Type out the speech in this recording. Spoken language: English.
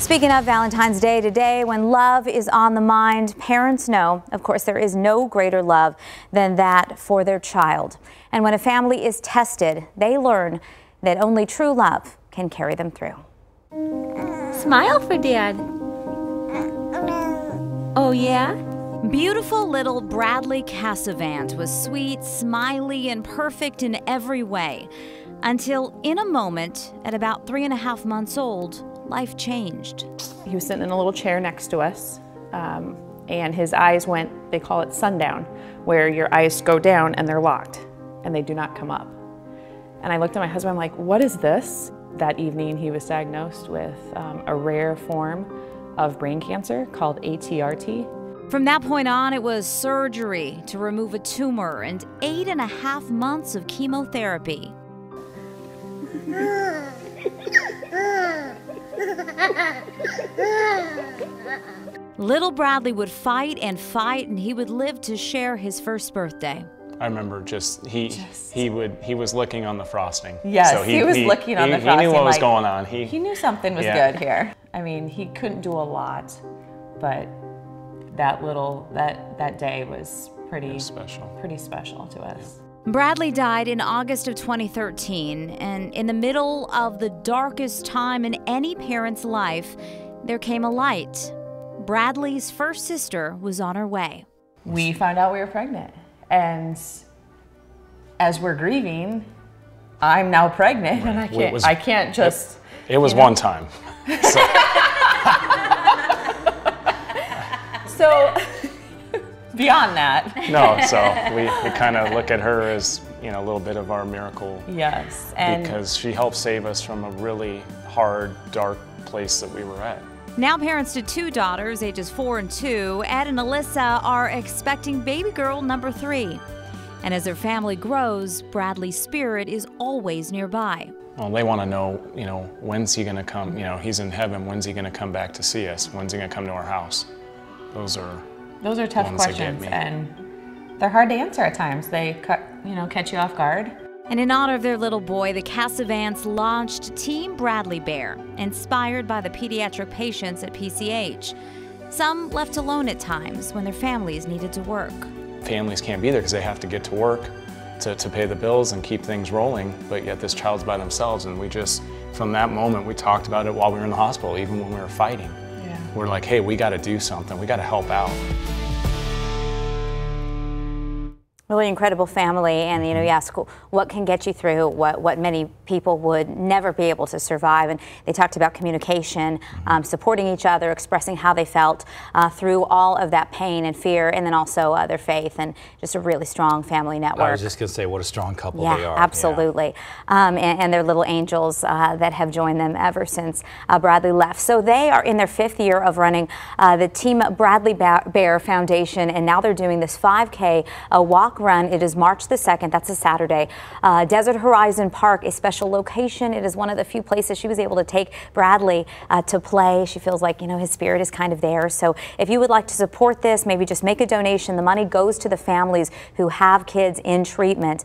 Speaking of Valentine's Day today, when love is on the mind, parents know, of course, there is no greater love than that for their child. And when a family is tested, they learn that only true love can carry them through. Smile for Dad. Oh, yeah? Beautiful little Bradley Cassavant was sweet, smiley, and perfect in every way. Until, in a moment, at about 3.5 months old, life changed. He was sitting in a little chair next to us, and his eyes went, they call it sundown, where your eyes go down and they're locked, and they do not come up. And I looked at my husband, I'm like, what is this? That evening, he was diagnosed with a rare form of brain cancer called ATRT. From that point on, it was surgery to remove a tumor and 8.5 months of chemotherapy. Little Bradley would fight, and he would live to share his first birthday. I remember he was licking on the frosting. Yes, so he was licking on the frosting. He knew what was going on. He knew something was good here. I mean, he couldn't do a lot, but that day was pretty special to us. Bradley died in August of 2013, and in the middle of the darkest time in any parent's life, there came a light. Bradley's first sister was on her way. We found out we were pregnant, and as we're grieving, I'm now pregnant, and I can't just. It was one time. So beyond that. No, so we kind of look at her as, a little bit of our miracle. Yes. Because she helped save us from a really hard, dark place that we were at. Now parents to 2 daughters, ages 4 and 2, Ed and Alyssa are expecting baby girl number 3. And as their family grows, Bradley's spirit is always nearby. Well, they want to know, when's he going to come? He's in heaven. When's he going to come back to see us? When's he going to come to our house? Those are tough questions, and they're hard to answer at times. They catch you off guard. And in honor of their little boy, the Cassavants launched Team Bradley Bear, inspired by the pediatric patients at PCH. Some left alone at times when their families needed to work. Families can't be there because they have to get to work to pay the bills and keep things rolling, but yet this child's by themselves, and from that moment, we talked about it while we were in the hospital, even when we were fighting. Yeah. We're like, hey, we got to do something. We got to help out. Really incredible family, and you ask what can get you through what many people would never be able to survive. And they talked about communication, supporting each other, expressing how they felt through all of that pain and fear, and then also their faith, and just a really strong family network. I was just going to say, what a strong couple they are. Absolutely. Yeah. And their little angels that have joined them ever since Bradley left. So they are in their 5th year of running the Team Bradley Bear Foundation, and now they're doing this 5K walk run. It is March the 2nd. That's a Saturday. Desert Horizon Park, a special location. It is one of the few places she was able to take Bradley to play. She feels like, his spirit is kind of there. So if you would like to support this, maybe just make a donation. The money goes to the families who have kids in treatment.